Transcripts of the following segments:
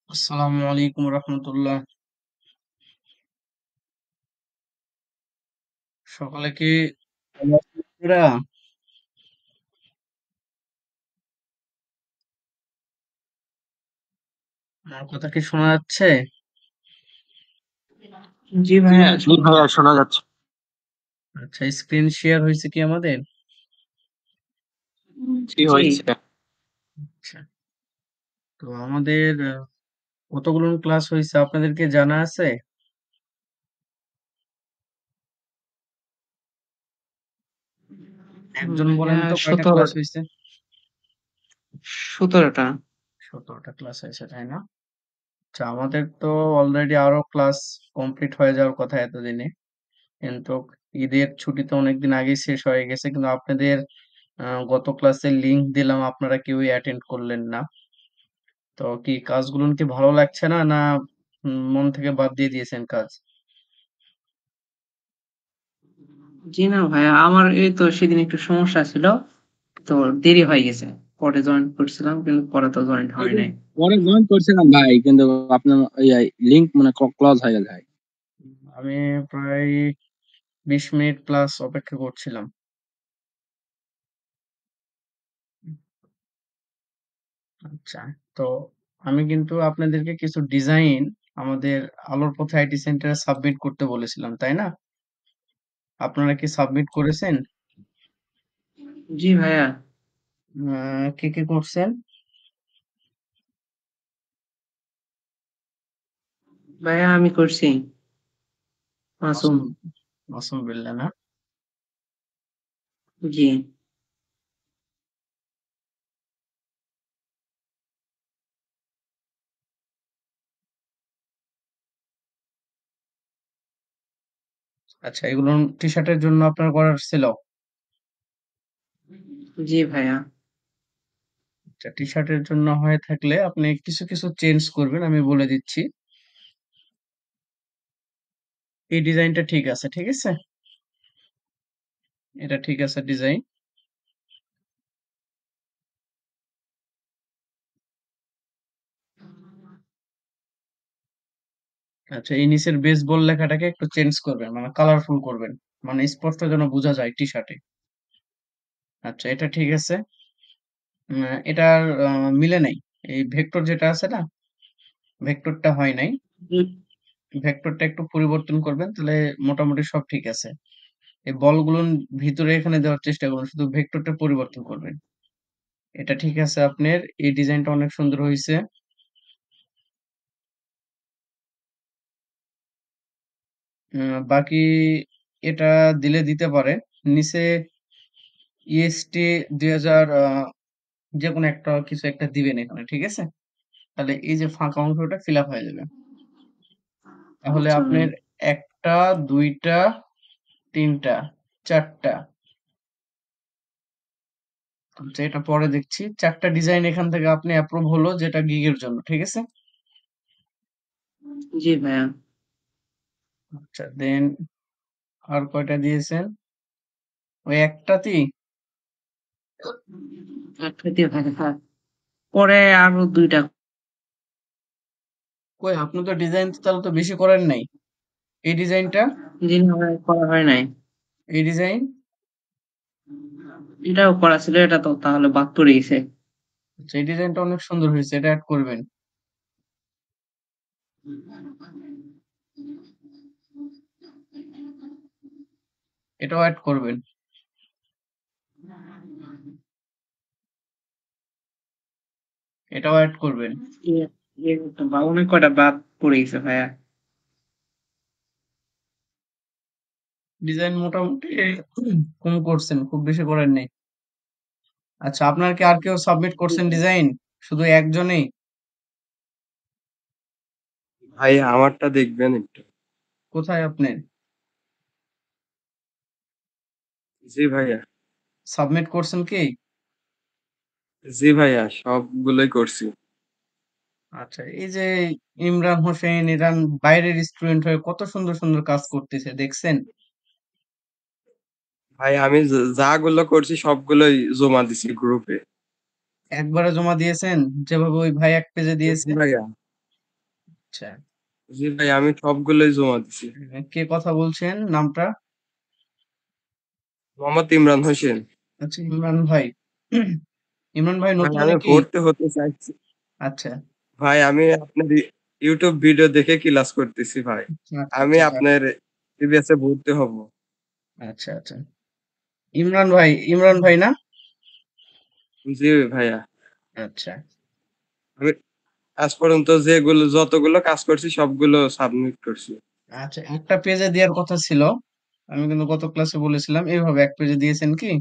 আসসালামু আলাইকুম রহমতুল্লাহ। সকালে কি ভালো আছেন আপনারা? আমার কথা কি শোনা যাচ্ছে? জি ভাইয়া জি ভাইয়া শোনা যাচ্ছে। আচ্ছা, স্ক্রিন শেয়ার হয়েছে কি আমাদের? জি জি হয়েছে। আচ্ছা, তো আমাদের কতগুলো ক্লাস হয়েছে আপনাদেরকে জানা আছে? একজন ভাইয়া বলেন তো কয়টা 17 ক্লাস হয়েছে? 17টা। 17টা ক্লাস হয়েছে, তাই না? আচ্ছা, আমাদের তো অলরেডি আরো ক্লাস কমপ্লিট হয়ে যাওয়ার কথা এতদিনে, কিন্তু ঈদের ছুটি তো অনেকদিন আগেই শেষ হয়ে গেছে, কিন্তু আপনাদের গত ক্লাসের লিংক দিলাম, আপনারা কেউই অ্যাটেন্ড করলেন না। তো কি কাজগুলো কি ভালো লাগছে না, না মন থেকে বাদ দিয়ে দিয়েছেন কাজ? জি না ভাইয়া, আমার এই তো সেদিন একটু সমস্যা ছিল, তো দেরি হয়ে গেছে। পরে জয়েন করছিলাম কিন্তু পরে তো জয়েন হয় নাই। পরে জয়েন করছিলাম ভাই, কিন্তু আপনার লিংক মানে ক্লোজ হয়ে গেছে ভাই। আমি প্রায় 20 মিনিট প্লাস অপেক্ষা করছিলাম। আচ্ছা, তো আমি কিন্তু আপনাদেরকে কিছু ডিজাইন আমাদের আলোর পথে আইটি সেন্টারে সাবমিট করতে বলেছিলাম, তাই না? আপনারা কি সাবমিট করেছেন? জি ভাইয়া। কে কে করছেন? ভাইয়া আমি করছি। মাসুম। মাসুম, মাসুম বিল্লাহ না? জি। আচ্ছা, এগুলো টি শার্টের জন্য আপনার করার ছিল? জি ভাইয়া। আচ্ছা, টি শার্টের জন্য হয়ে থাকলে আপনি কিছু কিছু চেঞ্জ করবেন, আমি বলে দিচ্ছি। এই ডিজাইনটা ঠিক আছে, ঠিক আছে? এটা ঠিক আছে ডিজাইন। আচ্ছা, এই নিচের বেসবল লেখাটাকে একটু চেঞ্জ করবেন, মানে কালারফুল করবেন, মানে স্পষ্ট যেন বোঝা যায় টি শার্টে। আচ্ছা, এটা ঠিক আছে। এটার মিলে নাই। এই ভেক্টর যেটা আছে না, ভেক্টরটা হয় নাই। জি। ভেক্টরটা একটু পরিবর্তন করবেন, তাহলে মোটামুটি সব ঠিক আছে। এই বলগুলো ভিতরে এখানে দেওয়ার চেষ্টা করুন, শুধু ভেক্টরটা পরিবর্তন করবেন। এটা ঠিক আছে আপনার। এই ডিজাইনটা অনেক সুন্দর হয়েছে। বাকি এটা দিলে দিতে পারে। নিচে ইএসটি 2000 যে কোনো একটা কিছু একটা দিবেন এখানে, ঠিক আছে? তাহলে এই যে ফাঁকা অংশটা ফিল আপ হয়ে যাবে। তাহলে আচ্ছা ভাইয়া। আপনার একটা, দুইটা, তিনটা, চারটা, আচ্ছা এটা পরে দেখছি। চারটা ডিজাইন এখান থেকে আপনি অ্যাপ্রুভ হলো, যেটা গিগের জন্য, ঠিক আছে? জি ভাইয়া। আচ্ছা, দেন আর কয়টা দিয়েছেন? ওই একটাতেই? একটা দিয়ে ভাইয়া। পরে আরো 2টা। কই, আপনি তো ডিজাইন তো তাহলে তো বেশি করেন নাই। এই ডিজাইনটা, জি না ভাই, করা হয় নাই। এই ডিজাইন, এটাও করা ছিল, এটা তো তাহলে বাদ পড়ে গেছে। আচ্ছা এই ডিজাইনটা অনেক সুন্দর হয়েছে, এটা অ্যাড করবেন। এটাও অ্যাড করবেন। এটাও অ্যাড করবেন। অনেক কয়টা বাদ পড়ে গেছে ভাইয়া। ডিজাইন মোটামুটি কম করছেন, খুব বেশি করেন নাই। আচ্ছা, আপনার কি আর কেউ সাবমিট করছেন ডিজাইন? শুধু একজনেই? ভাই আমারটা দেখবেন একটু। কোথায় আপনি জি ভাইয়া। সাবমিট করছেন কি? জি ভাইয়া, সবগুলোই করছি। আচ্ছা, এই যে ইমরান হোসেন, ইরান বাইরের স্টুডেন্ট হয়ে কত সুন্দর সুন্দর কাজ করতেছে, দেখছেন? ভাই আমি যা গুলো করছি সবগুলোই জমা দিছি গ্রুপে। একবারে জমা দিয়েছেন, যেভাবে ওই ভাই এক পেজে জি দিয়েছে? ভাইয়া। আচ্ছা। জি ভাই, আমি সবগুলোই জমা দিছি। কে কথা বলছেন নামটা? মোহাম্মদ ইমরান হোসেন। আচ্ছা, ইমরান ভাই। ইমরান ভাই ভাই নতুন আমি নাকি? ভর্তি হতে চাইছি। আচ্ছা, ভাই আমি আপনার ইউটিউব ভিডিও দেখে ক্লাস করতেছি ভাই। আচ্ছা, আমি আচ্ছা, আপনার সিবিএস এ ভর্তি হব। আচ্ছা, আচ্ছা। ইমরান ভাই না? জি ভাইয়া। আচ্ছা, আমি আজ পর্যন্ত যতগুলো কাজ করছি সবগুলো সাবমিট করছি। আচ্ছা। একটা পেজে দেওয়ার কথা ছিল। আমি কিন্তু গত ক্লাসে বলেছিলাম এইভাবে এক পেজে দিয়েছেন কি?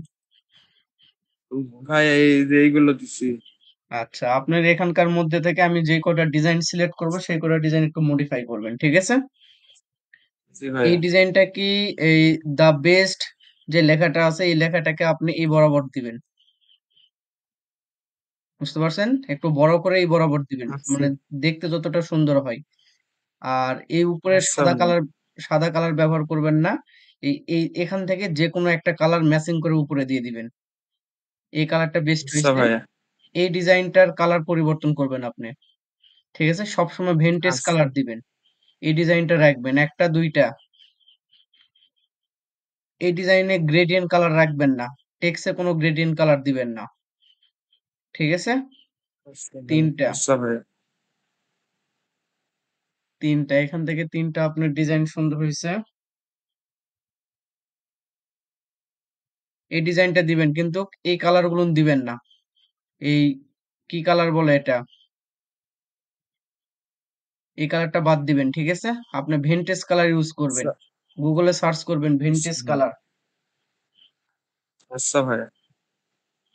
ভাই এই যে এইগুলো দিছি। আচ্ছা, আপনার এখানকার মধ্যে থেকে আমি যে কটা ডিজাইন সিলেক্ট করব সেই কটা ডিজাইন একটু মডিফাই করবেন, ঠিক আছে? জি এই ভাইয়া। ডিজাইনটা কি এই দা বেস্ট যে লেখাটা আছে এই লেখাটাকে আপনি এই বরাবর দিবেন, বুঝতে পারছেন? একটু বড় করে এই বরাবর দিবেন, আচ্ছা, মানে দেখতে যতটা সুন্দর হয়। আর এই উপরে আচ্ছা সাদা ভাই। কালার, সাদা কালার ব্যবহার করবেন না। এই এই এখান থেকে যে কোনো একটা কালার ম্যাচিং করে উপরে দিয়ে দিবেন। এই কালারটা বেস্ট আচ্ছা হয়েছে। ভাইয়া। এই ডিজাইনটার কালার পরিবর্তন করবেন আপনি, ঠিক আছে? সবসময় ভেন্টেজ আচ্ছা, কালার দিবেন। এই ডিজাইনটা রাখবেন একটা দুইটা। এই ডিজাইনে গ্রেডিয়েন্ট কালার রাখবেন না, টেক্সে কোনো গ্রেডিয়েন্ট কালার দিবেন না, ঠিক আছে? আচ্ছা ভাই। তিনটা, আচ্ছা ভাইয়া। তিনটা এখান থেকে তিনটা আপনার ডিজাইন সুন্দর হয়েছে। এই ডিজাইনটা দিবেন কিন্তু এই কালার গুলো দিবেন না। এই কি কালার বলে এটা, এই কালারটা বাদ দিবেন, ঠিক আছে? আপনি ভিনটেজ কালার ইউজ করবেন, আচ্ছা, গুগলে সার্চ করবেন আচ্ছা ভিনটেজ ভাইয়া। কালার। আচ্ছা ভাইয়া।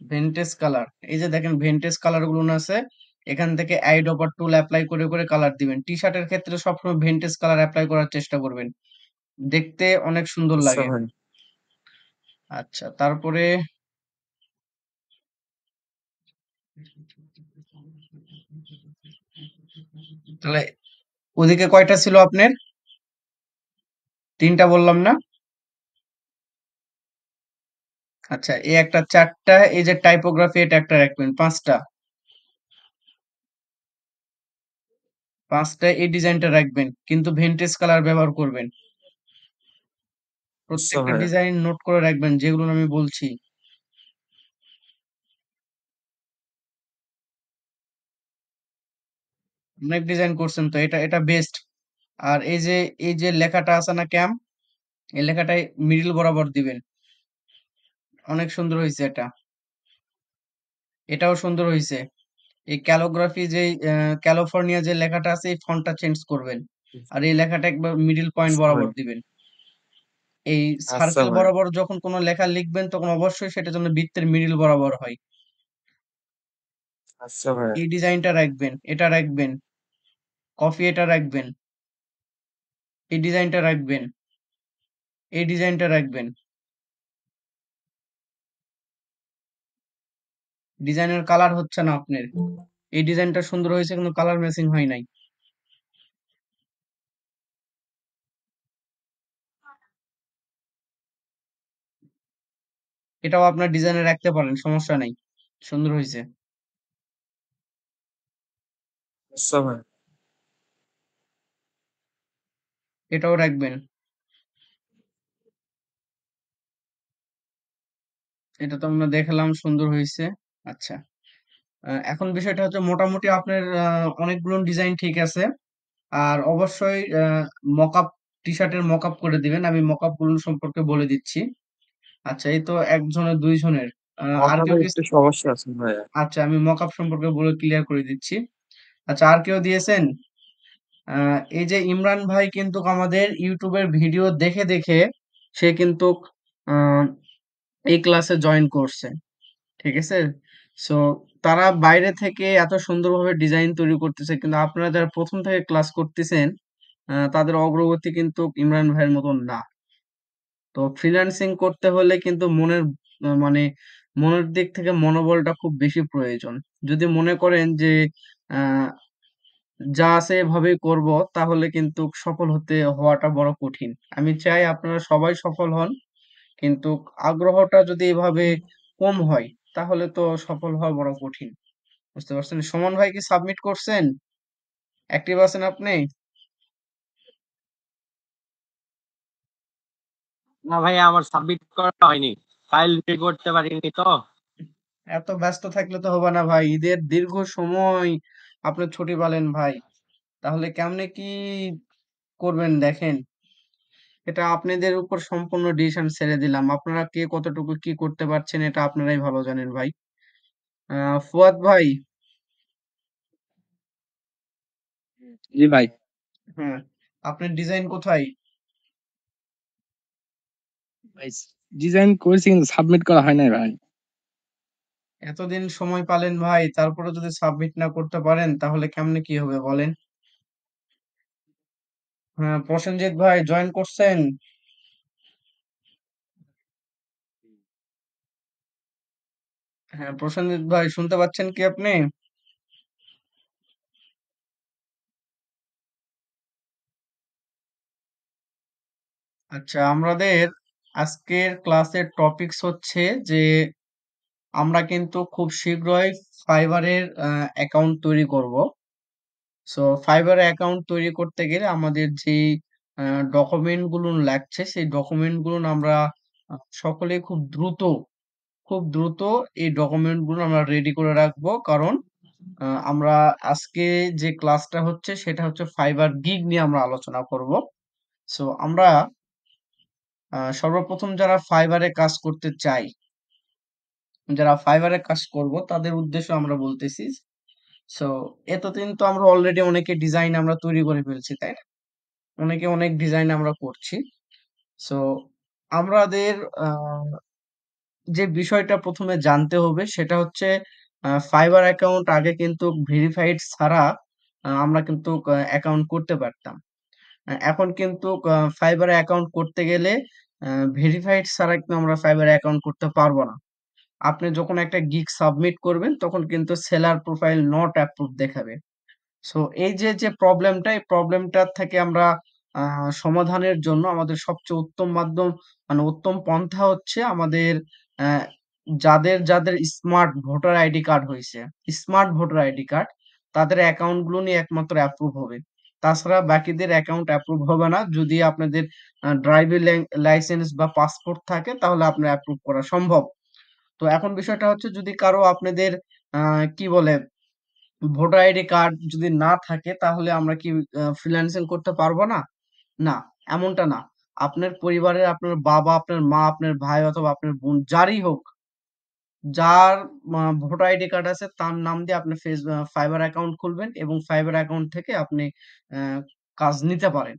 ভিনটেজ কালার, এই যে দেখেন ভিনটেজ কালার গুলো আছে, এখান থেকে আইড অপার টুল অ্যাপ্লাই করে করে কালার দিবেন। টি শার্টের ক্ষেত্রে সবসময় ভিনটেজ কালার অ্যাপ্লাই করার চেষ্টা করবেন, দেখতে অনেক সুন্দর আচ্ছা লাগে। ভাই। আচ্ছা, তারপরে তাহলে ওদিকে কয়টা ছিল আপনার? তিনটা বললাম না? আচ্ছা, এই একটা চারটা, এই যে টাইপোগ্রাফি এটা একটা রাখবেন, পাঁচটা, পাঁচটা এই ডিজাইনটা রাখবেন কিন্তু ভিনটেজ কালার ব্যবহার করবেন। আচ্ছা প্রত্যেকটা ভাইয়া। ডিজাইন নোট করে রাখবেন যেগুলো আমি বলছি। অনেক ডিজাইন করছেন তো, এটা এটা বেস্ট। আর এই যে লেখাটা আছে না ক্যাম, এই লেখাটাই মিডিল বরাবর দিবেন। অনেক সুন্দর হয়েছে এটা, এটাও সুন্দর হয়েছে। এই ক্যালোগ্রাফি যে ক্যালিফোর্নিয়া যে লেখাটা আছে এই ফন্টটা চেঞ্জ করবেন। আর এই লেখাটা একবার মিডিল পয়েন্ট আচ্ছা ভাই। বরাবর দিবেন। এই আচ্ছা সার্কেল ভাই। বরাবর যখন কোনো লেখা লিখবেন তখন অবশ্যই সেটা যেন বৃত্তের মিডিল বরাবর হয়। আচ্ছা ভাইয়া। এই ডিজাইনটা রাখবেন, এটা রাখবেন, কফি এটা রাখবেন, এই ডিজাইনটা রাখবেন, এই ডিজাইনটা রাখবেন। ডিজাইনের কালার হচ্ছে না আপনার। এই ডিজাইনটা সুন্দর হয়েছে কিন্তু কালার ম্যাচিং হয় নাই। এটাও আপনার ডিজাইনে রাখতে পারেন, সমস্যা নাই। সুন্দর হয়েছে। আচ্ছা ভাই। এটাও রাখবেন। এটা তো আমরা দেখালাম সুন্দর হয়েছে। আচ্ছা, এখন বিষয়টা হচ্ছে মোটামুটি আপনার অনেকগুলো ডিজাইন ঠিক আছে। আর অবশ্যই মকআপ, টি শার্টের মকআপ করে দিবেন। আমি মকআপ গুলো সম্পর্কে বলে দিচ্ছি। আচ্ছা, এই তো একজনের দুইজনের। আর কেউ মশারও কি? একটু সমস্যা আছে ভাইয়া। আচ্ছা, আমি মকআপ সম্পর্কে বলে ক্লিয়ার করে দিচ্ছি। আচ্ছা, আর কেউ দিয়েছেন? এই যে ইমরান ভাই কিন্তু আমাদের ইউটিউবের ভিডিও দেখে দেখে সে কিন্তু আহ, এই ক্লাসে জয়েন করছে, ঠিক আছে? সো তারা বাইরে থেকে এত সুন্দরভাবে ডিজাইন তৈরি করতেছে কিন্তু আপনারা যারা প্রথম থেকে ক্লাস করতেছেন তাদের অগ্রগতি কিন্তু ইমরান ভাইয়ের মতন না। তো ফ্রিল্যান্সিং করতে হলে কিন্তু মানে মনের দিক থেকে মনোবলটা খুব বেশি প্রয়োজন। যদি মনে করেন যে আহ যা আছে এভাবেই করব তাহলে কিন্তু সফল হওয়াটা বড় কঠিন। আমি চাই আপনারা সবাই সফল হন, কিন্তু আগ্রহটা যদি এভাবে কম হয় তাহলে তো সফল হওয়া বড় কঠিন, বুঝতে পারছেন? সুমন ভাই কি সাবমিট করছেন? অ্যাক্টিভ আছেন আপনি? না ভাই, আমার সাবমিট করা হয়নি, ফাইল রেডি করতে পারিনি তো। এত ব্যস্ত থাকলে তো হবে না ভাই, ঈদের দীর্ঘ সময় আপনি ছুটি পেলেন ভাই, তাহলে কেমনে কি করবেন দেখেন, এটা আপনাদের উপর সম্পূর্ণ ডিসিশন ছেড়ে দিলাম, আপনারা কে কতটুকু কি করতে পারছেন এটা আপনারাই ভালো জানেন ভাই। ফুয়াদ ভাই। জি ভাই। হ্যাঁ, আপনার ডিজাইন কোথায়? ভাই ডিজাইন করেছি কিন্তু সাবমিট করা হয় নাই ভাই। এতদিন সময় পালেন ভাই, তারপরে যদি সাবমিট না করতে পারেন তাহলে কেমনে কি হবে বলেন। হ্যাঁ, প্রসেনজিৎ ভাই জয়েন করছেন? হ্যাঁ, প্রসেনজিৎ ভাই শুনতে পাচ্ছেন কি আপনি? আচ্ছা, আমাদের আজকের ক্লাসের টপিকস হচ্ছে যে আমরা কিন্তু খুব শীঘ্রই ফাইবারের অ্যাকাউন্ট তৈরি করব। সো ফাইবার অ্যাকাউন্ট তৈরি করতে গেলে আমাদের যে ডকুমেন্ট গুলো লাগছে সেই ডকুমেন্ট গুলো আমরা সকলে খুব দ্রুত এই ডকুমেন্ট গুলো আমরা রেডি করে রাখবো, কারণ আমরা আজকে যে ক্লাসটা হচ্ছে সেটা হচ্ছে ফাইবার গিগ নিয়ে আমরা আলোচনা করব। সো আমরা সর্বপ্রথম যারা ফাইবারে কাজ করব তাদের উদ্দেশ্য আমরা বলতেছি। সো এতদিন তো আমরা অলরেডি অনেকে ডিজাইন আমরা তৈরি করে ফেলছি, তাই না? অনেকে অনেক ডিজাইন আমরা করছি। সো আমাদের যে বিষয়টা প্রথমে জানতে হবে সেটা হচ্ছে ফাইবার অ্যাকাউন্ট আগে কিন্তু ভেরিফাইড ছাড়া আমরা কিন্তু অ্যাকাউন্ট করতে পারতাম। এখন কিন্তু ফাইবারে অ্যাকাউন্ট করতে গেলে ভেরিফাইড ছাড়া কিন্তু আমরা ফাইবারে অ্যাকাউন্ট করতে পারবো না। আপনি যখন একটা গিগ সাবমিট করবেন তখন কিন্তু সেলার প্রোফাইল নট অ্যাপ্রুভ দেখাবে। সো এই যে প্রবলেমটা, এই প্রবলেমটার থেকে আমরা সমাধানের জন্য আমাদের সবচেয়ে উত্তম মাধ্যম, মানে উত্তম পন্থা হচ্ছে আমাদের আহ, যাদের স্মার্ট ভোটার আইডি কার্ড হয়েছে, স্মার্ট ভোটার আইডি কার্ড, তাদের অ্যাকাউন্ট গুলো নিয়ে একমাত্র অ্যাপ্রুভ হবে। তাছাড়া বাকিদের অ্যাকাউন্ট অ্যাপ্রুভ হবে না। যদি আপনাদের ড্রাইভিং লাইসেন্স বা পাসপোর্ট থাকে তাহলে আপনার অ্যাপ্রুভ করা সম্ভব। তো এখন বিষয়টা হচ্ছে যদি কারো আপনাদের কি বলে ভোটার আইডি কার্ড যদি না থাকে তাহলে আমরা কি ফ্রিল্যান্সিং করতে পারবো না? না, এমনটা না। আপনার পরিবারের আপনার বাবা, আপনার মা, আপনার ভাই অথবা আপনার বোন যারই হোক, যার ভোটার আইডি কার্ড আছে তার নাম দিয়ে আপনি ফাইবার অ্যাকাউন্ট খুলবেন এবং ফাইবার অ্যাকাউন্ট থেকে আপনি আহ, কাজ নিতে পারেন।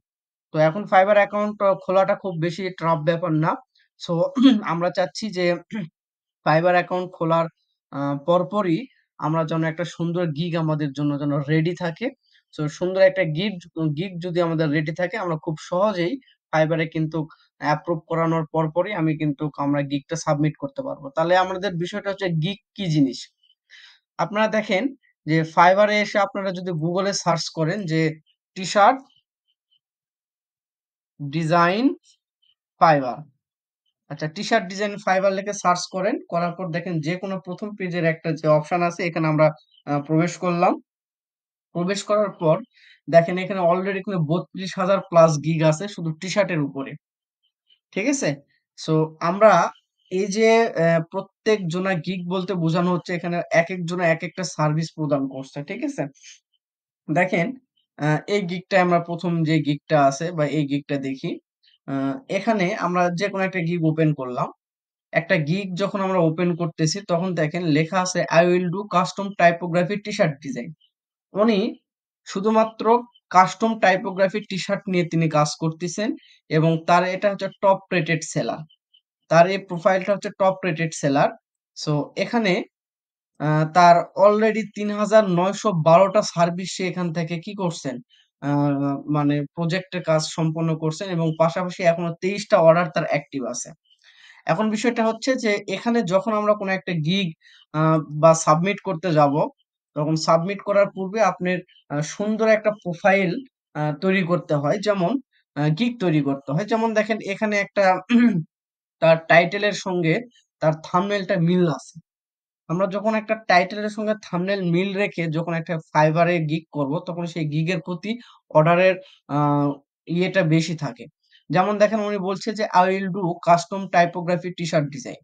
তো এখন ফাইবার অ্যাকাউন্ট খোলাটা খুব বেশি টাফ ব্যাপার না। সো আমরা চাচ্ছি যে ফাইবার অ্যাকাউন্ট খোলার পরপরই আমরা যেন একটা সুন্দর গিগ আমাদের জন্য যেন রেডি থাকে। তো সুন্দর একটা গিগ যদি আমাদের রেডি থাকে আমরা খুব সহজেই ফাইবারে কিন্তু অ্যাপ্রুভ করানোর পরপরই আমরা গিগটা সাবমিট করতে পারবো। তাহলে আমাদের বিষয়টা হচ্ছে গিগ কি জিনিস। আপনারা দেখেন যে ফাইবারে এসে আপনারা যদি গুগলে সার্চ করেন যে টি শার্ট ডিজাইন ফাইবার, আচ্ছা টি শার্ট ডিজাইন ফাইবার লিখে সার্চ করেন, করার পর দেখেন যে কোনো প্রথম পেজের একটা যে অপশন আছে এখানে আমরা প্রবেশ করলাম। প্রবেশ করার পর দেখেন এখানে অলরেডি কিন্তু 32,000 প্লাস গিগ আছে শুধু টি শার্টের উপরে, ঠিক আছে? সো আমরা এই যে প্রত্যেক জনা গিগ বলতে বোঝানো হচ্ছে এখানে এক এক জনা এক একটা সার্ভিস প্রদান করছে, ঠিক আছে? দেখেন এই গিগটা আমরা প্রথম যে গিগটা আছে বা এই গিগটা দেখি। এখানে আমরা যে কোনো একটা গিগ ওপেন করলাম। একটা গিগ যখন আমরা ওপেন করতেছি তখন দেখেন লেখা আছে I will do custom typography T shirt design. উনি শুধুমাত্র কাস্টম টাইপোগ্রাফি টি শার্ট নিয়ে তিনি কাজ করতেছেন এবং তার এটা হচ্ছে টপ রেটেড সেলার। তার এই প্রোফাইলটা হচ্ছে টপ রেটেড সেলার। সো এখানে তার অলরেডি 3,912টা সার্ভিস সে এখান থেকে কি করছেন, মানে প্রজেক্টের কাজ সম্পন্ন করছেন এবং পাশাপাশি এখনো 23টা অর্ডার তার অ্যাক্টিভ আছে। এখন বিষয়টা হচ্ছে যে এখানে যখন আমরা কোনো একটা গিগ বা সাবমিট করতে যাব, তখন সাবমিট করার পূর্বে আপনার সুন্দর একটা প্রোফাইল তৈরি করতে হয়, যেমন গিগ তৈরি করতে হয়। যেমন দেখেন এখানে একটা তার টাইটেলের সঙ্গে তার থাম্বনেলটা মিল আছে। আমরা যখন একটা টাইটেলের সঙ্গে থাম্বনেল মিল রেখে যখন একটা ফাইবারে গিগ করব তখন সেই গিগের প্রতি অর্ডারের ইয়েটা বেশি থাকে। যেমন দেখেন উনি বলছে যে I will do custom typography T shirt design.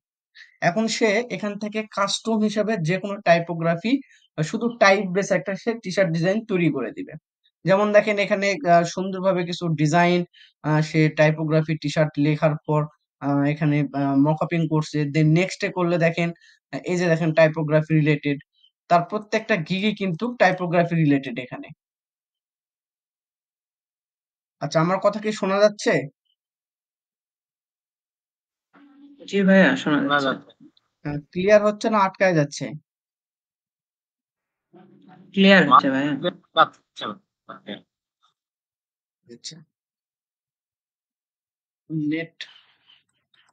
এখন সে এখান থেকে কাস্টম হিসেবে যে কোনো টাইপোগ্রাফি শুধু টাইপ বেস একটা সে টি শার্ট ডিজাইন তৈরি করে দিবে। যেমন দেখেন এখানে সুন্দরভাবে কিছু ডিজাইন সে টাইপোগ্রাফি টি শার্ট লেখার পর এখানে মকআপিং করছে। দেন নেক্সট এ করলে দেখেন এই যে দেখেন টাইপোগ্রাফি রিলেটেড, তার প্রত্যেকটা গিগই কিন্তু টাইপোগ্রাফি রিলেটেড এখানে। আচ্ছা, আমার কথা কি শোনা যাচ্ছে? জি ভাইয়া শোনা শোনা যাচ্ছে। যাচ্ছে। ক্লিয়ার হচ্ছে না আটকায় যাচ্ছে? ক্লিয়ার হচ্ছে ভাইয়া। পাচ্ছে না। Okay. আচ্ছা, নেট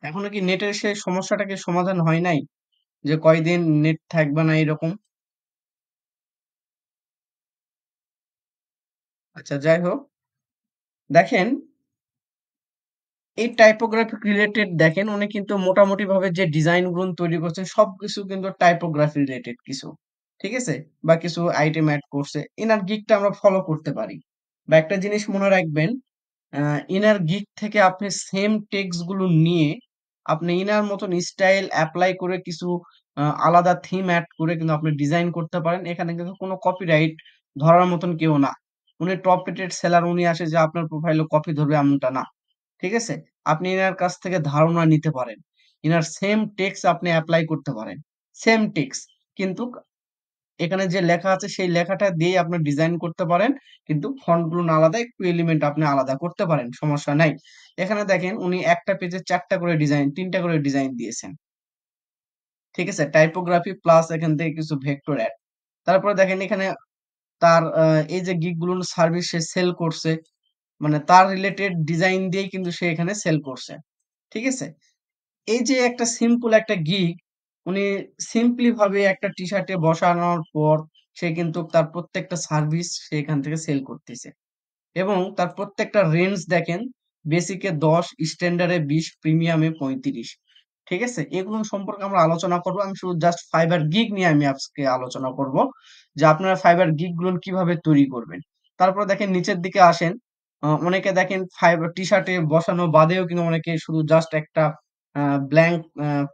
এখনো কি নেটের সেই সমস্যাটা কি সমাধান হয় নাই, যে কয়দিন নেট থাকবে না এরকম? আচ্ছা, যাই হোক, দেখেন এই টাইপোগ্রাফিক রিলেটেড দেখেন উনি কিন্তু মোটামুটি ভাবে যে ডিজাইন গুলো তৈরি করছেন সবকিছু কিন্তু টাইপোগ্রাফি রিলেটেড কিছু, ঠিক আছে, বা কিছু আইটেম অ্যাড করছে। ইনার গিকটা আমরা ফলো করতে পারি, বা একটা জিনিস মনে রাখবেন, ইনার গিক থেকে আপনি সেম টেক্সট গুলো নিয়ে আপনি ইনার মতন স্টাইল অ্যাপ্লাই করে কিছু আলাদা থিম অ্যাড করে কিন্তু আপনি ডিজাইন করতে পারেন। এখানে কিন্তু কোনো কপিরাইট ধরার মতন কেউ না। উনি টপ রেটেড সেলার, উনি আসে যে আপনার প্রোফাইলে কপি ধরবে এমনটা না, ঠিক আছে? আপনি এনার কাছ থেকে ধারণা নিতে পারেন। এনার সেম টেক্সট আপনি এপ্লাই করতে পারেন। সেম টেক্সট, কিন্তু এখানে যে লেখা আছে সেই লেখাটা দিয়েই আপনি ডিজাইন করতে পারেন। কিন্তু ফন্ট গুলো আলাদা, একটু এলিমেন্ট আপনি আলাদা করতে পারেন, সমস্যা নাই। এখানে দেখেন উনি একটা পেজে ৪টা করে ডিজাইন, ৩টা করে ডিজাইন দিয়েছেন। ঠিক আছে? টাইপোগ্রাফি প্লাস এখান থেকে কিছু ভেক্টর অ্যাড। তারপরে দেখেন এখানে তার এই যে গিগ গুলোর সার্ভিস সে সেল করছে, মানে তার রিলেটেড ডিজাইন দিয়েই কিন্তু সে এখানে সেল করছে। ঠিক আছে? এই যে একটা সিম্পল একটা গিগ উনি সিম্পলি ভাবে একটা টি শার্টে বসানোর পর সে কিন্তু তার প্রত্যেকটা সার্ভিস সে এখান থেকে সেল করতেছে, এবং তার প্রত্যেকটা রেঞ্জ দেখেন, বেসিকে 10, স্ট্যান্ডার্ডে 20, প্রিমিয়ামে 35। ঠিক আছে? এগুলো সম্পর্কে আমরা আলোচনা করব। আমি শুধু জাস্ট ফাইবার গিগ নিয়ে আমি আজকে আলোচনা করব, যে আপনারা ফাইবার গিগ গুলো কিভাবে তৈরি করবেন। তারপর দেখেন নিচের দিকে আসেন, অনেকে দেখেন ফাইবার টি শার্টে বসানো বাদেও কিন্তু অনেকে শুধু জাস্ট একটা ব্ল্যাঙ্ক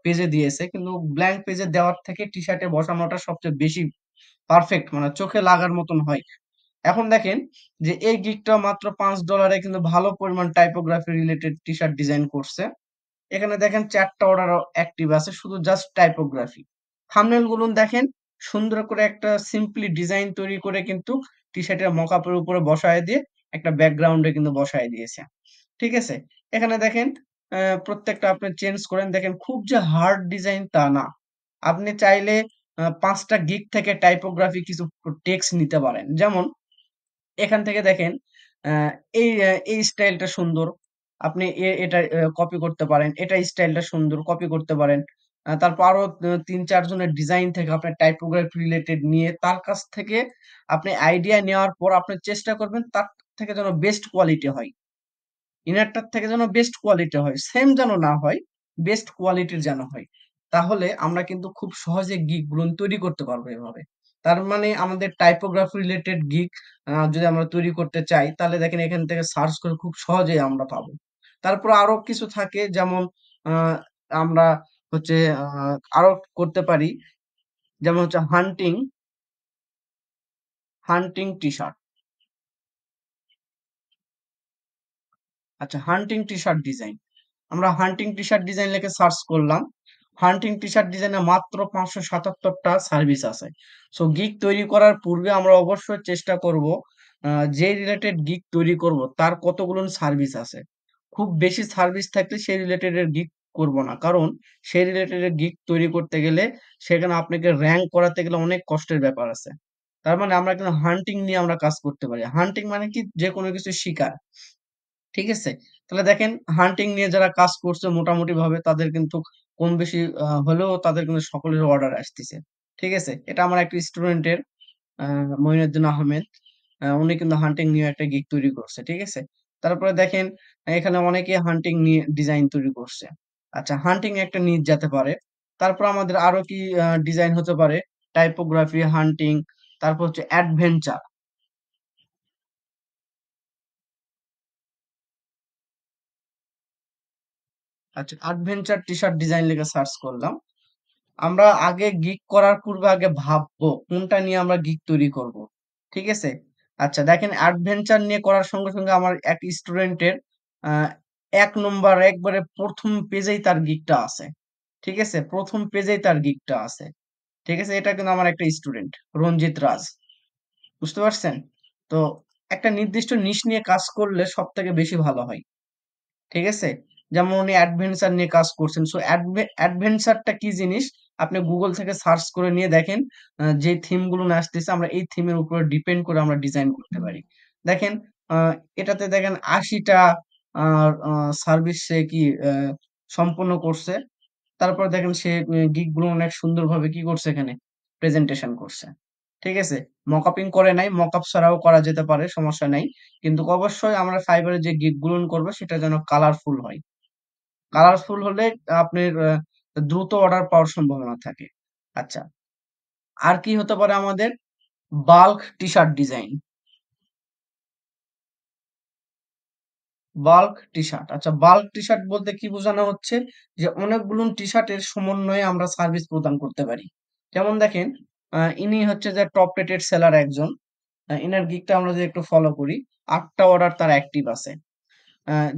পেজে দিয়েছে, কিন্তু ব্ল্যাঙ্ক পেজে দেওয়ার থেকে টি শার্টে বসানোটা সবচেয়ে বেশি পারফেক্ট, মানে চোখে লাগার মতন হয়। এখন দেখেন যে এই গিগটা মাত্র $5 কিন্তু ভালো পরিমাণ টাইপোগ্রাফি রিলেটেড টি শার্ট ডিজাইন করছে। এখানে দেখেন 4টা অর্ডার অ্যাক্টিভ আছে শুধু জাস্ট টাইপোগ্রাফি। থাম্বনেল গুলো দেখেন সুন্দর করে একটা সিম্পলি ডিজাইন তৈরি করে কিন্তু টি শার্টের মকআপের উপরে বসায় দিয়ে একটা ব্যাকগ্রাউন্ডে কিন্তু বসায় দিয়েছে। ঠিক আছে? এখানে দেখেন প্রত্যেকটা আপনি চেঞ্জ করেন, দেখেন খুব যে হার্ড ডিজাইন তা না। আপনি চাইলে 5টা গিগ থেকে টাইপোগ্রাফি কিছু টেক্সট নিতে পারেন। যেমন এখান থেকে দেখেন এই স্টাইলটা সুন্দর। আপনি এটা কপি করতে পারেন। এটা স্টাইলটা সুন্দর, কপি করতে পারেন। তারপর আরো ৩-৪ জনের ডিজাইন থেকে আপনার টাইপোগ্রাফি রিলেটেড নিয়ে তার কাছ থেকে আপনি আইডিয়া নেওয়ার পর আপনি চেষ্টা করবেন তার থেকে যেন বেস্ট কোয়ালিটি হয়। ইনারটার থেকে যেন বেস্ট কোয়ালিটি হয়। সেম যেন না হয়, বেস্ট কোয়ালিটির যেন হয়। তাহলে আমরা কিন্তু খুব সহজে গিগ গুলো তৈরি করতে পারবো এভাবে। তার মানে আমাদের টাইপোগ্রাফি রিলেটেড গিগ যদি আমরা তৈরি করতে চাই তাহলে দেখেন এখান থেকে সার্চ করে খুব সহজেই আমরা পাবো। তারপর আরো কিছু থাকে, যেমন আহ, আমরা হচ্ছে আরো করতে পারি, যেমন হচ্ছে হান্টিং হান্টিং টি শার্ট। আচ্ছা, হান্টিং টি শার্ট ডিজাইন, আমরা হান্টিং টি শার্ট ডিজাইন লিখে সার্চ করলাম। হান্টিং টি শার্ট ডিজাইনে মাত্র 577টা সার্ভিস আছে। সো গিগ তৈরি করার পূর্বে আমরা অবশ্যই চেষ্টা করব যে রিলেটেড গিগ তৈরি করব তার কতগুলো সার্ভিস আছে। খুব বেশি সার্ভিস থাকলে সেই রিলেটেড এর গিগ করব না, কারণ সেই রিলেটেড এর গিগ তৈরি করতে গেলে সেখানে আপনাকে র্যাঙ্ক করাতে গেলে অনেক কষ্টের ব্যাপার আছে। তার মানে আমরা কিন্তু হান্টিং নিয়ে আমরা কাজ করতে পারি। হান্টিং মানে কি, যে কোনো কিছু শিকার। ঠিক আছে? তাহলে দেখেন হান্টিং নিয়ে যারা কাজ করছে মোটামুটি ভাবে তাদের কিন্তু কম বেশি হলেও তাদের কিন্তু সকলের অর্ডার আসতেছে। ঠিক আছে? এটা আমার একটা স্টুডেন্টের মঈনুদ্দিন আহমেদ, উনি কিন্তু হান্টিং নিয়ে একটা গিগ তৈরি করছে। ঠিক আছে? তারপরে দেখেন এখানে অনেকে হান্টিং নিয়ে ডিজাইন তৈরি করছে। আচ্ছা, হান্টিং একটা নিড যেতে পারে। তারপর আমাদের আরো কি ডিজাইন হতে পারে? টাইপোগ্রাফি, হান্টিং, তারপর হচ্ছে অ্যাডভেঞ্চার। আচ্ছা, অ্যাডভেঞ্চার টি-শার্ট ডিজাইন লিখে সার্চ করলাম। আমরা আগে গিগ করার পূর্বে আগে ভাববো কোনটা নিয়ে আমরা গিগ তৈরি করব। ঠিক আছে? আচ্ছা দেখেন, অ্যাডভেঞ্চার নিয়ে করার সঙ্গে সঙ্গে আমার এক স্টুডেন্টের আহ, 1 নম্বর একবারে প্রথম পেজেই তার গিগটা আছে। ঠিক আছে, প্রথম পেজেই তার গিগটা আছে। ঠিক আছে, এটা কিন্তু আমার একটা স্টুডেন্ট রঞ্জিত রাজ। বুঝতে পারছেন? তো একটা নির্দিষ্ট নিশ নিয়ে কাজ করলে সব থেকে বেশি ভালো হয়। ঠিক আছে, যেমন উনি অ্যাডভেঞ্চার নিয়ে কাজ করছেন। সো অ্যাডভেঞ্চারটা কি জিনিস আপনি গুগল থেকে সার্চ করে নিয়ে দেখেন, যে থিম গুলো আসতেছে আমরা এই থিমের উপরে ডিপেন্ড করে আমরা ডিজাইন করতে পারি। দেখেন, আহ, এটাতে দেখেন 80টা সার্ভিস সে কি সম্পন্ন করছে। তারপর দেখেন সে গিগ গুলো অনেক সুন্দরভাবে কি করছে, এখানে প্রেজেন্টেশন করছে। ঠিক আছে, মকআপিং করে নাই, মকআপ ছাড়াও করা যেতে পারে, সমস্যা নাই। কিন্তু অবশ্যই আমরা ফাইবারে যে গিগ গুলো করবো সেটা যেন কালারফুল হয়। কালারফুল হলে আপনার দ্রুত অর্ডার পাওয়ার সম্ভাবনা থাকে। আচ্ছা, আর কি হতে পারে আমাদের? Bulk T shirt design. Bulk T shirt, আচ্ছা বাল্ক টি শার্ট বলতে কি বোঝানো হচ্ছে? যে অনেকগুলো টি শার্টের সমন্বয়ে আমরা সার্ভিস প্রদান করতে পারি। যেমন দেখেন, ইনি হচ্ছে যে টপ রেটেড সেলার একজন। ইনার গিগটা আমরা যদি একটু ফলো করি, 8টা অর্ডার তার অ্যাক্টিভ আছে।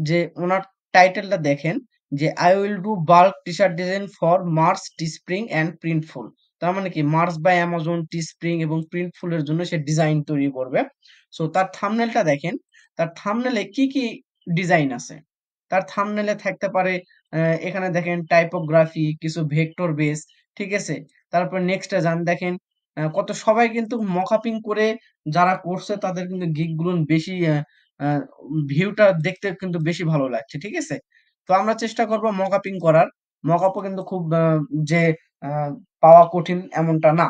যে ওনার টাইটেলটা দেখেন, যে I will do bulk T shirt design for Merch, Teespring and Printful. তার মানে কি Merch by Amazon, Teespring এবং প্রিন্টফুলের জন্য সে ডিজাইন তৈরি করবে। সো তার থাম্বনেলটা দেখেন, তার থাম্বনেলে কি কি ডিজাইন আছে। তার থাম্বনেলে থাকতে পারে, এখানে দেখেন টাইপোগ্রাফি, কিছু ভেক্টর বেস। ঠিক আছে, তারপর নেক্সটে যান, দেখেন কত সবাই কিন্তু মকআপিং করে যারা করছে তাদের কিন্তু গিগ গুলো বেশি ভিউটা দেখতে কিন্তু বেশি ভালো লাগছে। ঠিক আছে, তো আমরা চেষ্টা করব মকআপিং করার। মকআপও কিন্তু খুব যে আহ, পাওয়া কঠিন এমনটা না।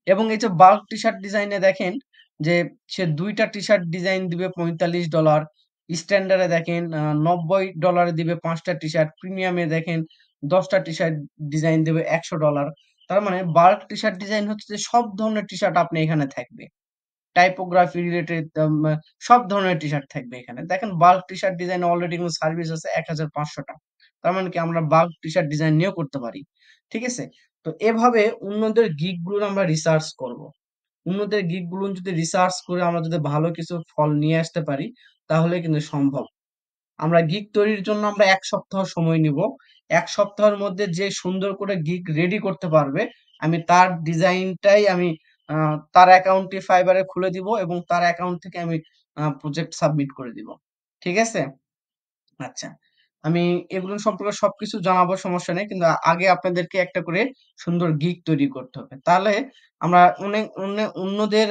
এবং এই যে বাল্ক টি শার্ট ডিজাইনে দেখেন, যে সে 2টা টি শার্ট ডিজাইন দিবে $45, স্ট্যান্ডার্ডে দেখেন $90 দিবে 5টা টি শার্ট, প্রিমিয়ামে দেখেন 10টা টি শার্ট ডিজাইন দেবে $100। তার মানে বাল্ক টি শার্ট ডিজাইন হচ্ছে যে সব ধরনের টি শার্ট আপনি এখানে থাকবে, টাইপোগ্রাফি রিলেটেড সব ধরনের টি শার্ট থাকবে এখানে। দেখেন bulk T shirt design already কিন্তু সার্ভিস আছে 1500টা। তার মানে কি আমরা বাল্ক টি শার্ট ডিজাইন নিয়েও করতে পারি। ঠিক আছে, তো এভাবে অন্যদের গিগ গুলো আমরা রিসার্চ করব। অন্যদের গিগ গুলো যদি রিসার্চ করে আমরা যদি ভালো কিছু ফল নিয়ে আসতে পারি, তাহলে কিন্তু সম্ভব। আমরা গিগ তৈরির জন্য আমরা 1 সপ্তাহ সময় নিব। 1 সপ্তাহের মধ্যে যে সুন্দর করে গিগ রেডি করতে পারবে, আমি তার ডিজাইনটাই আমি তার অ্যাকাউন্টে ফাইবারে খুলে দিব এবং তার অ্যাকাউন্ট থেকে আমি প্রজেক্ট সাবমিট করে দিব। ঠিক আছে, আচ্ছা আমি এগুলো সম্পর্কে সবকিছু জানাবো, সমস্যা নেই, কিন্তু আগে আপনাদেরকে একটা করে সুন্দর গিগ তৈরি করতে হবে। তাহলে আমরা অন্যদের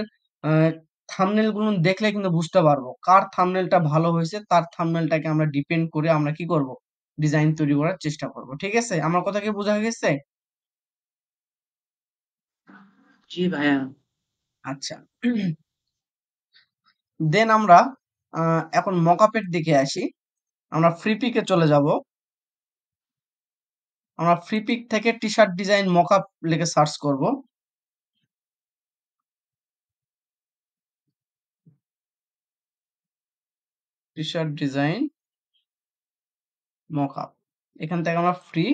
থাম্বনেল গুলো দেখলে কিন্তু বুঝতে পারবো কার থাম্বনেলটা ভালো হয়েছে। তার থাম্বনেলটাকে আমরা ডিপেন্ড করে আমরা কি করব, ডিজাইন তৈরি করার চেষ্টা করব। ঠিক আছে, আমার কথা কি বোঝা গেছে? জি ভাইয়া। আচ্ছা, দেন আমরা এখন মকআপের দিকে আসি। আমরা ফ্রি পিকে চলে যাব। আমরা ফ্রি পিক থেকে টি শার্ট ডিজাইন মকআপ লিখে সার্চ করব। টি শার্ট ডিজাইন মকআপ, এখান থেকে আমরা ফ্রি,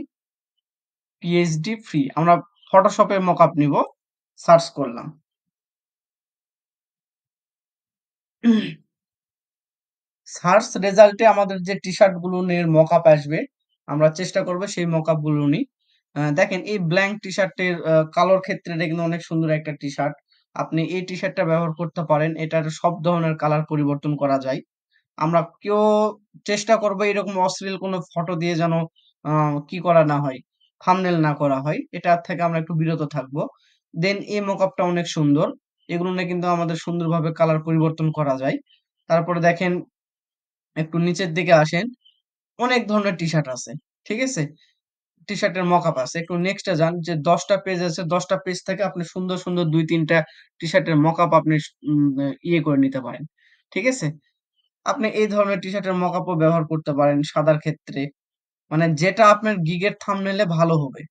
পিএইচডি ফ্রি, আমরা ফটোশপে মকআপ নিব। সার্চ করলাম। সার্চ রেজাল্টে আমাদের যে টি শার্ট গুলো এর মকআপ আসবে, আমরা চেষ্টা করব সেই মকআপ গুলো নিই। দেখেন এই ব্ল্যাঙ্ক টি শার্টের কালোর ক্ষেত্রে এটা কিন্তু অনেক সুন্দর একটা টি শার্ট। আপনি এই টি শার্টটা ব্যবহার করতে পারেন, এটার সব ধরনের কালার পরিবর্তন করা যায়। আমরা কেউ চেষ্টা করবো এরকম অশ্লীল কোনো ফটো দিয়ে যেন কি করা না হয়, থাম্বনেল না করা হয়, এটা থেকে আমরা একটু বিরত থাকবো। দেন এই মকআপটা অনেক সুন্দর, এগুলো নিয়ে কিন্তু আমাদের সুন্দরভাবে কালার পরিবর্তন করা যায়। তারপরে দেখেন একটু নিচের দিকে আসেন, অনেক ধরনের টি শার্ট আছে। ঠিক আছে, টি শার্টের মকআপ আছে। একটু নেক্সটে যান, যে 10টা পেজ আছে, 10টা পেজ থেকে আপনি সুন্দর সুন্দর 2-3টা টি শার্টের মকআপ আপনি ইয়ে করে নিতে পারেন। ঠিক আছে, আপনি এই ধরনের টি শার্টের মকআপও ব্যবহার করতে পারেন সাদার ক্ষেত্রে। মানে যেটা আপনার গিগের থাম্বনেইলে ভালো হবে।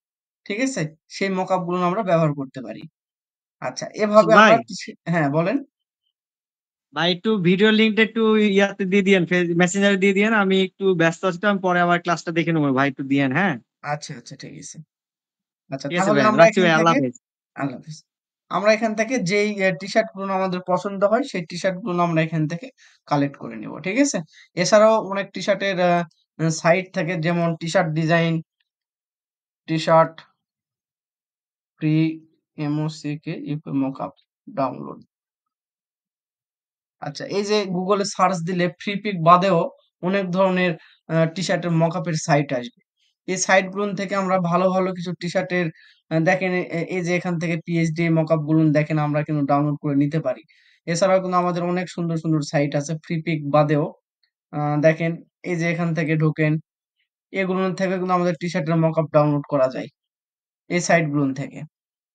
ঠিক আছে? সেই মকআপ গুলো আমরা ব্যবহার করতে পারি। আচ্ছা, এভাবে ভাই আমরা হ্যাঁ, বলেন। ভাই একটু ভিডিও লিঙ্কটা একটু ইয়াতে দিয়ে দিয়েন, মেসেঞ্জারে দিয়ে দিয়েন। আমি একটু ব্যস্ত আছি, তো আমি পরে আবার ক্লাসটা দেখে নেবো ভাই, একটু দিয়েন। হ্যাঁ, আচ্ছা, আচ্ছা, ঠিক আছে। আচ্ছা, ঠিক আছে তাহলে ভাই, আমরা রাখছি এখান ভাই, আল্লাহ থেকে হাফেজ। আল্লাহ হাফেজ। আমরা এখান থেকে যেই টি-শার্ট গুলো আমাদের পছন্দ হয় সেই টি-শার্ট গুলো আমরা এখান থেকে কালেক্ট করে নিব। ঠিক আছে? এছাড়াও অনেক টি-শার্টের সাইট থাকে, যেমন টি-শার্ট ডিজাইন, টি-শার্ট ফ্রি এমওসিকে মকআপ ডাউনলোড। আচ্ছা, এই যে গুগলে সার্চ দিলে ফ্রি পিক বাদেও অনেক ধরনের টি-শার্টের মকআপের সাইট আসবে। এই সাইট গুলো থেকে আমরা ভালো ভালো কিছু টি-শার্টের দেখেন, এই যে এখান থেকে পিএইচডি মকআপ গুলো দেখেন আমরা কিন্তু ডাউনলোড করে নিতে পারি। এছাড়াও কিন্তু আমাদের অনেক সুন্দর সুন্দর সাইট আছে ফ্রি পিক বাদেও। দেখেন, এই যে এখান থেকে ঢোকেন, এগুলো থেকে কিন্তু আমাদের টি-শার্টের মকআপ ডাউনলোড করা যায় এই সাইট গুলো থেকে।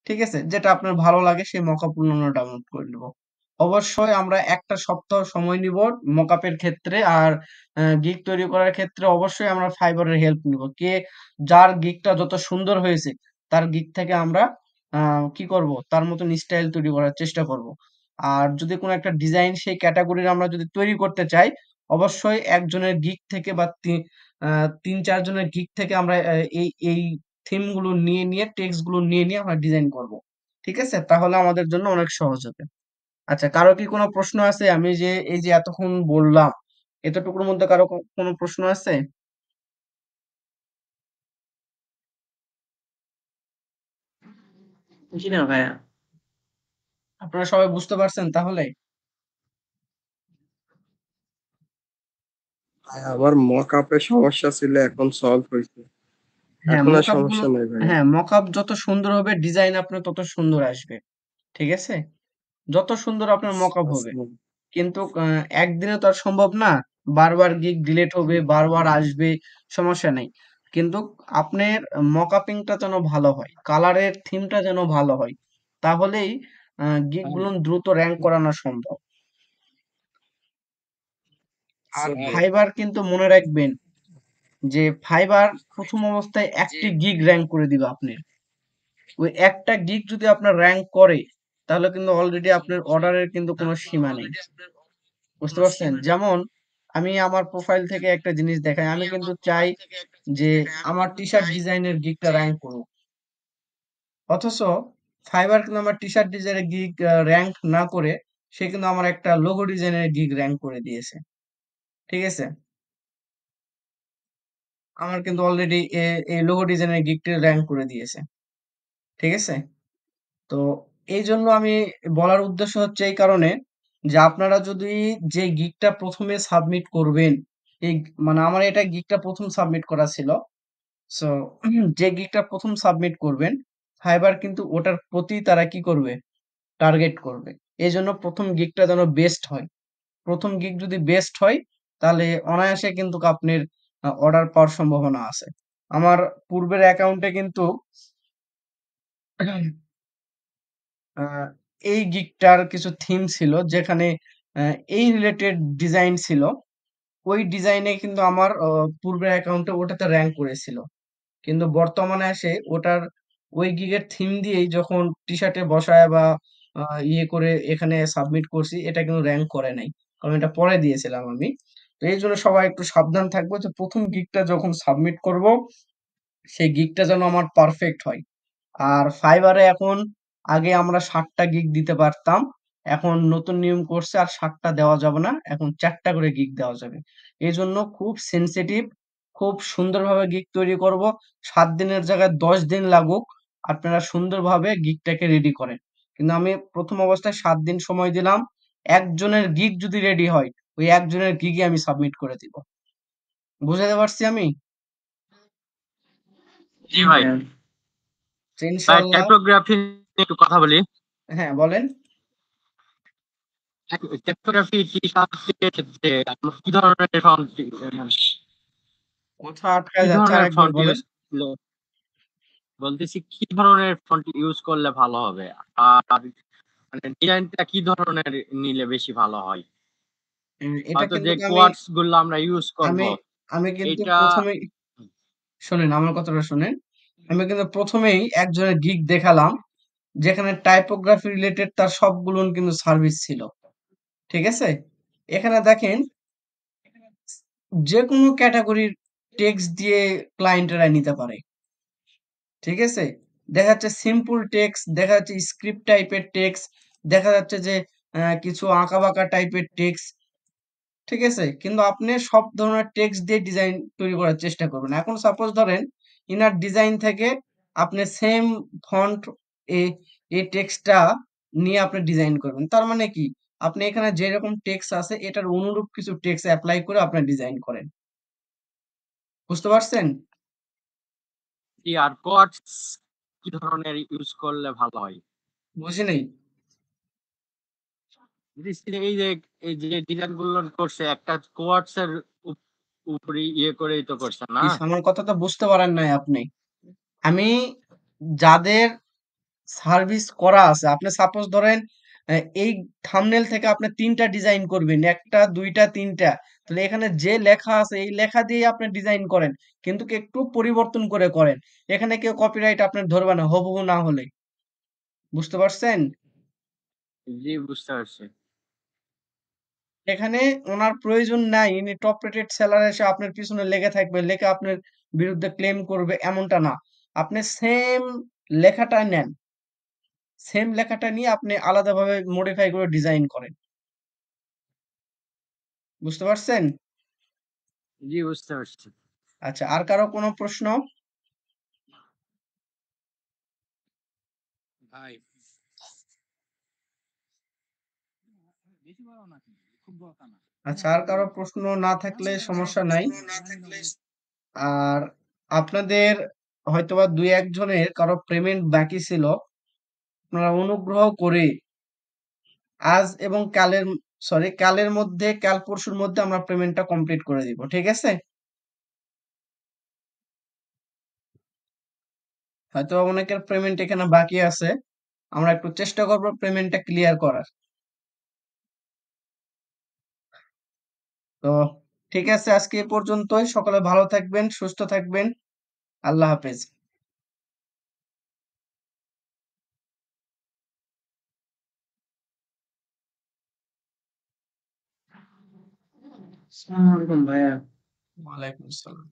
ঠিক আছে? যেটা আপনার ভালো লাগে সেই মকআপ গুলো আমরা ডাউনলোড করে নিব। অবশ্যই আমরা একটা সপ্তাহ সময় নিব মকআপের ক্ষেত্রে, আর গিগ তৈরি করার ক্ষেত্রে অবশ্যই আমরা ফাইবারের হেল্প নিব। যার গিগটা যত সুন্দর হয়েছে তার গিগ থেকে আমরা কি করব, তার মতন স্টাইল তৈরি করার চেষ্টা করব। আর যদি কোনো একটা ডিজাইন সেই ক্যাটাগরির আমরা যদি তৈরি করতে চাই, অবশ্যই একজনের গিগ থেকে বা ৩-৪ জনের গিগ থেকে আমরা এই থিম গুলো নিয়ে নিয়ে টেক্সট গুলো নিয়ে নিয়ে আমরা ডিজাইন করব। ঠিক আছে? তাহলে আমাদের জন্য অনেক সহজ হবে। আচ্ছা, কারো কি কোনো প্রশ্ন আছে? আমি যে এই যে এতক্ষণ বললাম, এতটুকুর মধ্যে কারো কোনো প্রশ্ন আছে? জি না ভাইয়া। আপনারা সবাই বুঝতে পারছেন তাহলে? ভাই, আমার মকআপের সমস্যা ছিল, এখন সলভ হয়েছে। হ্যাঁ, এখন আর মকআপ গুলো, সমস্যা নাই ভাইয়া। হ্যাঁ, মকআপ যত সুন্দর হবে ডিজাইন আপনার তত সুন্দর আসবে। ঠিক আছে? যত সুন্দর আপনার মকআপ হবে, আচ্ছা, কিন্তু একদিনে তো আর সম্ভব না। বারবার গিগ ডিলেট হবে, বারবার আসবে, সমস্যা নেই। কিন্তু আপনার মকআপিংটা যেন ভালো হয়, কালারের থিমটা যেন ভালো হয়, তাহলেই গিগ গুলো দ্রুত র্যাঙ্ক করানো সম্ভব। আর আচ্ছা ভাইয়া। ফাইবার কিন্তু মনে রাখবেন যে ফাইবার প্রথম অবস্থায় একটি গিগ র্যাঙ্ক করে দিবে আপনার। ওই একটা গিগ যদি আপনার র্যাঙ্ক করে, তাহলে কিন্তু অলরেডি আপনার অর্ডারের কিন্তু কোনো সীমা নেই। বুঝতে পারছেন? যেমন আমি আমার প্রোফাইল থেকে একটা জিনিস দেখাই, আমি কিন্তু চাই যে আমার টি-শার্ট ডিজাইনের গিগটা র্যাঙ্ক করুক। অথচ ফাইবার কিন্তু আমার টি-শার্ট ডিজাইনের গিগ র্যাঙ্ক না করে সে কিন্তু আমার একটা লোগো ডিজাইনের গিগ র্যাঙ্ক করে দিয়েছে। ঠিক আছে? আমার কিন্তু অলরেডি এই লোগো ডিজাইনের গিগটি র্যাঙ্ক করে দিয়েছে। ঠিক আছে? তো এই জন্য আমি বলার উদ্দেশ্য হচ্ছে এই কারণে যে আপনারা যদি যে গিগটা প্রথমে সাবমিট করবেন, এই মানে আমার এটা গিগটা প্রথম সাবমিট করা ছিল। সো যে গিগটা প্রথম সাবমিট করবেন, ফাইবার কিন্তু ওটার প্রতি তারা কি করবে, টার্গেট করবে। এই জন্য প্রথম গিগটা যেন বেস্ট হয়। প্রথম গিগ যদি বেস্ট হয়, তাহলে অনায়াসে কিন্তু আপনার অর্ডার পাওয়ার সম্ভাবনা আছে। আমার পূর্বের অ্যাকাউন্টে কিন্তু আহ, এই গিগটার কিছু থিম ছিল, যেখানে এই রিলেটেড ডিজাইন ছিল। ওই ডিজাইনে কিন্তু আমার পূর্বের অ্যাকাউন্টে ওটাতে র্যাঙ্ক করেছিল, কিন্তু বর্তমানে এসে ওটার ওই গিগের থিম দিয়েই যখন টি শার্টে বসায় বা ইয়ে করে এখানে সাবমিট করছি, এটা কিন্তু র্যাঙ্ক করে নাই, কারণ এটা পরে দিয়েছিলাম আমি। তো এই জন্য সবাই একটু সাবধান থাকবো যে প্রথম গিগটা যখন সাবমিট করব, সেই গিগটা যেন আমার পারফেক্ট হয়। আর ফাইবারে এখন, আগে আমরা 60টা গিগ দিতে পারতাম, এখন নতুন নিয়ম করছে আর 60টা দেওয়া যাবে না, এখন 4টা করে গিগ দেওয়া যাবে। এই জন্য খুব সেনসিটিভ, খুব সুন্দরভাবে গিগ তৈরি করব। 7 দিনের জায়গায় 10 দিন লাগুক, আপনারা সুন্দরভাবে গিগটাকে রেডি করেন। কিন্তু আমি প্রথম অবস্থায় 7 দিন সময় দিলাম। একজনের গিগ যদি রেডি হয়, ওই একজনের গিগই আমি সাবমিট করে দিব। বুঝাতে পারছি আমি? জি জি ভাই। ভাইয়া। তো ভাই ইনশাল্লাহ। টাইপোগ্রাফি নিয়ে একটু কথা বলি। হ্যাঁ, বলেন। টাইপোগ্রাফি টি শার্টের ক্ষেত্রে আপনার কি ধরনের ফন্ট, কথা কি আটকায় যাচ্ছে, ধরনের আরেকবার ফন্ট বলেন। ইউজ করলে, বলতেছি কি ধরনের ফন্ট ইউজ করলে ভালো হবে, আর মানে ডিজাইনটা কি ধরনের নিলে বেশি ভালো হয়? এটা হয়তো কিন্তু যে আমি কোয়ার্ডস গুলো আমরা ইউজ করব, আমি আমি কিন্তু এটা প্রথমে শোনেন আমার কথাটা শোনেন। আমি কিন্তু প্রথমেই একজনের গিগ দেখালাম যেখানে টাইপোগ্রাফি রিলেটেড তার সবগুলো কিন্তু সার্ভিস ছিল। ঠিক আছে? এখানে দেখেন যে কোনো ক্যাটাগরির টেক্সট দিয়ে ক্লায়েন্টেরা নিতে পারে। ঠিক আছে? দেখা যাচ্ছে সিম্পল টেক্সট, দেখা যাচ্ছে স্ক্রিপ্ট টাইপের টেক্সট, দেখা যাচ্ছে যে কিছু আঁকাবাঁকা টাইপের টেক্সট। ঠিক আছে? কিন্তু আপনি সব ধরনের টেক্সট দিয়ে ডিজাইন তৈরি করার চেষ্টা করবেন। এখন সাপোজ ধরেন ইনার ডিজাইন থেকে আপনি সেম ফন্ট এ এই টেক্সটটা নিয়ে আপনি ডিজাইন করবেন। তার মানে কি? আপনি এখানে যেরকম টেক্সট আছে এটার অনুরূপ কিছু টেক্সট এপ্লাই করে আপনি ডিজাইন করেন। বুঝতে পারছেন? আর কোয়াটস কি ধরনের ইউজ করলে ভালো হয়? বুঝি নাই। এই যে ডিজাইন গুলো করছে একটা কোয়াটস এর উপরে ইয়ে করেই তো করছে না? আমার কথা তো বুঝতে পারেন নাই আপনি। আমি যাদের সার্ভিস করা আছে, আপনি সাপোজ ধরেন এই থাম্বনেল থেকে আপনি ৩ টা ডিজাইন করবেন। ১ টা, ২ টা, ৩ টা। তাহলে এখানে যে লেখা আছে এই লেখা দিয়েই আপনি ডিজাইন করেন। কিন্তু কি একটু পরিবর্তন করে করেন। এখানে কেউ কপিরাইট আপনার ধরবে না হুবহু না হলে। বুঝতে পারছেন? জি, বুঝতে পারছি। এখানে ওনার প্রয়োজন নাই। ইনি টপ রেটেড সেলার এসে আপনার পিছনে লেগে থাকবে, লেখে আপনার বিরুদ্ধে ক্লেম করবে এমনটা না। আপনি সেম লেখাটা নেন। সেম লেখাটা নিয়ে আপনি আলাদাভাবে মডিফাই করে ডিজাইন করেন। বুঝতে পারছেন? জি, বুঝতে পারছি। আচ্ছা, আর কারো কোনো প্রশ্ন? ভাই বেশি বড় না কিন্তু, খুব বড় তা না। আচ্ছা, আর কারো প্রশ্ন না থাকলে সমস্যা নাই। আর আপনাদের হয়তোবা ২-১ জনের কারো পেমেন্ট বাকি ছিল। আপনারা অনুগ্রহ করে আজ এবং কালের মধ্যে, কাল পরশুর মধ্যে আমরা পেমেন্টটা কমপ্লিট করে দিব। ঠিক আছে? হয়তো অনেকের পেমেন্ট এখানে বাকি আছে। আমরা একটু চেষ্টা করব পেমেন্টটা ক্লিয়ার করার। তো ঠিক আছে, আজকে এ পর্যন্তই। সকলে ভালো থাকবেন, সুস্থ থাকবেন। আল্লাহ হাফেজ। আসসালামু আলাইকুম ভাইয়া। ওয়ালাইকুম আসসালাম।